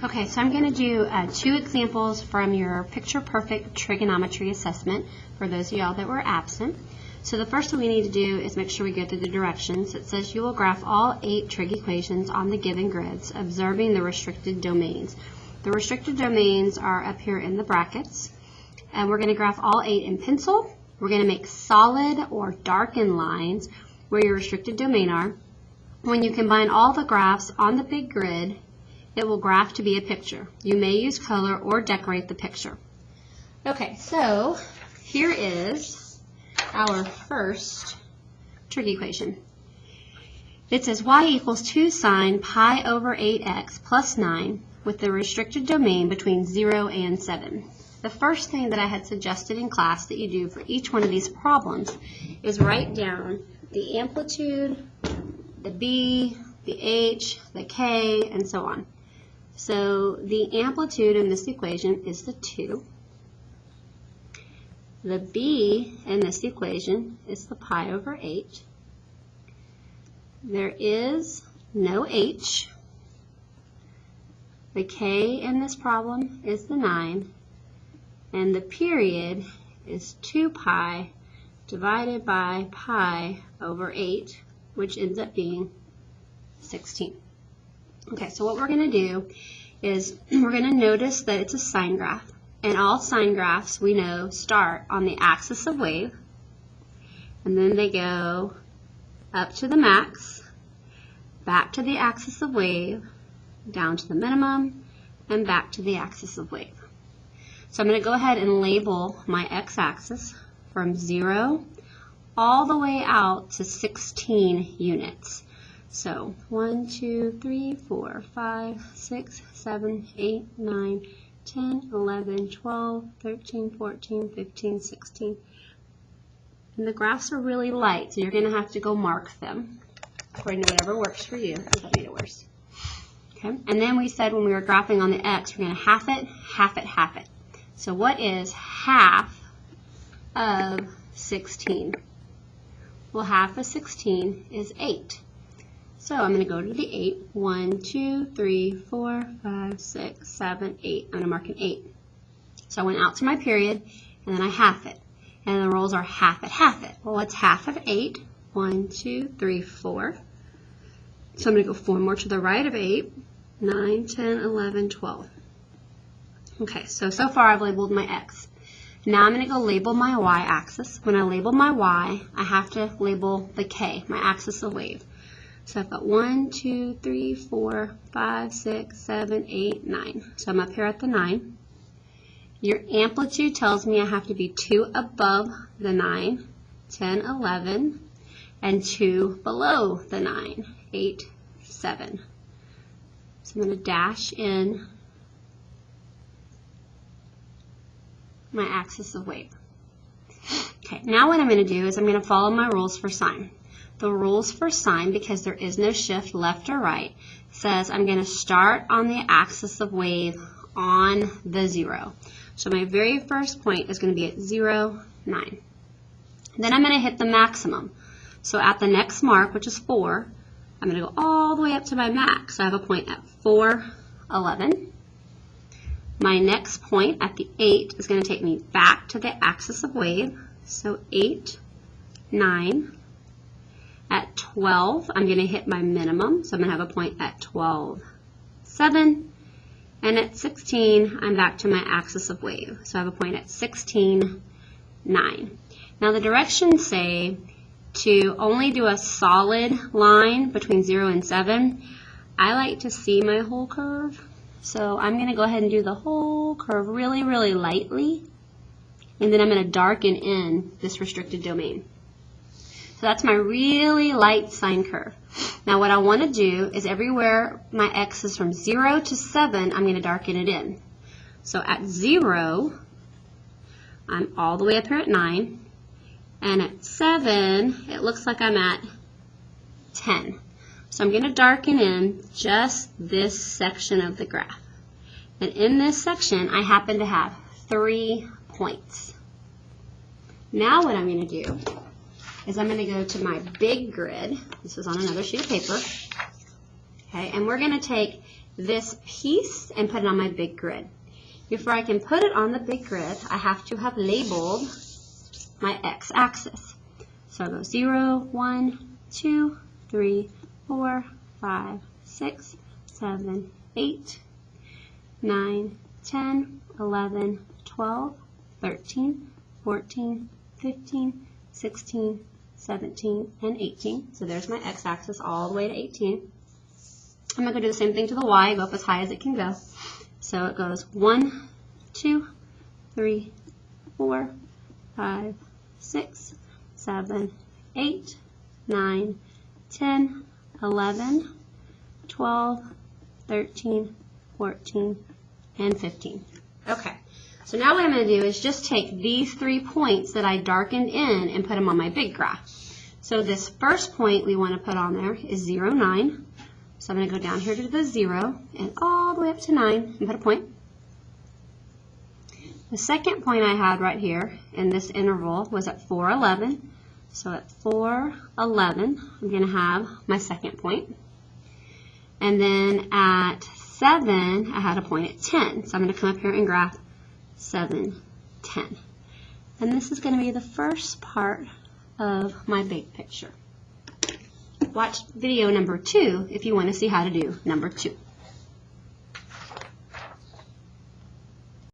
Okay, so I'm going to do 2 examples from your Picture Perfect trigonometry assessment for those of y'all that were absent. So the first thing we need to do is make sure we go through the directions. It says you will graph all 8 trig equations on the given grids, observing the restricted domains. The restricted domains are up here in the brackets, and we're going to graph all 8 in pencil. We're going to make solid or darkened lines where your restricted domain are. When you combine all the graphs on the big grid, it will graph to be a picture. You may use color or decorate the picture. Okay, so here is our first trig equation. It says y equals 2 sine pi over 8x plus 9 with the restricted domain between 0 and 7. The first thing that I had suggested in class that you do for each one of these problems is write down the amplitude, the b, the h, the k, and so on. So the amplitude in this equation is the 2. The b in this equation is the pi over 8. There is no h. The k in this problem is the 9. And the period is 2 pi divided by pi over 8, which ends up being 16. Okay, so what we're going to do is we're going to notice that it's a sine graph. And all sine graphs, we know, start on the axis of wave. And then they go up to the max, back to the axis of wave, down to the minimum, and back to the axis of wave. So I'm going to go ahead and label my x-axis from 0 all the way out to 16 units. So 1, 2, 3, 4, 5, 6, 7, 8, 9, 10, 11, 12, 13, 14, 15, 16. And the graphs are really light, so you're going to have to go mark them according to whatever works for you. That made it worse. Okay. And then we said when we were graphing on the x, we're going to half it, half it, half it. So what is half of 16? Well, half of 16 is 8. So I'm going to go to the 8. 1, 2, 3, 4, 5, 6, 7, 8. I'm going to mark an 8. So I went out to my period, and then I half it. And the rules are half it, half it. Well, what's half of 8? 1, 2, 3, 4. So I'm going to go 4 more to the right of 8. 9, 10, 11, 12. Okay, so far I've labeled my x. Now I'm going to go label my y-axis. When I label my y, I have to label the k, my axis of wave. So I've got 1, 2, 3, 4, 5, 6, 7, 8, 9. So I'm up here at the 9. Your amplitude tells me I have to be 2 above the 9, 10, 11, and 2 below the 9, 8, 7. So I'm going to dash in my axis of wave. Okay, now what I'm going to do is I'm going to follow my rules for sine. The rules for sine, because there is no shift left or right, says I'm going to start on the axis of wave on the 0. So my very first point is going to be at 0, 9. Then I'm going to hit the maximum. So at the next mark, which is 4, I'm going to go all the way up to my max. So I have a point at 4, 11. My next point at the 8 is going to take me back to the axis of wave. So 8, 9. At 12, I'm going to hit my minimum. So I'm going to have a point at 12, 7. And at 16, I'm back to my axis of wave. So I have a point at 16, 9. Now the directions say to only do a solid line between 0 and 7. I like to see my whole curve. So I'm going to go ahead and do the whole curve really, really lightly. And then I'm going to darken in this restricted domain. So that's my really light sine curve. Now what I want to do is everywhere my x is from 0 to 7, I'm going to darken it in. So at 0, I'm all the way up here at 9. And at 7, it looks like I'm at 10. So I'm going to darken in just this section of the graph. And in this section, I happen to have 3 points. Now what I'm going to do is I'm going to go to my big grid. This is on another sheet of paper. Okay, and we're going to take this piece and put it on my big grid. Before I can put it on the big grid, I have to have labeled my x-axis. So I'll go 0, 1, 2, 3, 4, 5, 6, 7, 8, 9, 10, 11, 12, 13, 14, 15, 16, 17, and 18. So there's my x-axis all the way to 18. I'm going to do the same thing to the y, go up as high as it can go. So it goes 1, 2, 3, 4, 5, 6, 7, 8, 9, 10, 11, 12, 13, 14, and 15. Okay, so now what I'm going to do is just take these 3 points that I darkened in and put them on my big graph. So this first point we want to put on there is 0, 9. So I'm going to go down here to the 0 and all the way up to 9 and put a point. The second point I had right here in this interval was at 4, 11. So at 4, 11, I'm going to have my second point. And then at 7, I had a point at 10. So I'm going to come up here and graph 7, 10. And this is going to be the first part of my big picture. Watch video number 2 if you want to see how to do number 2.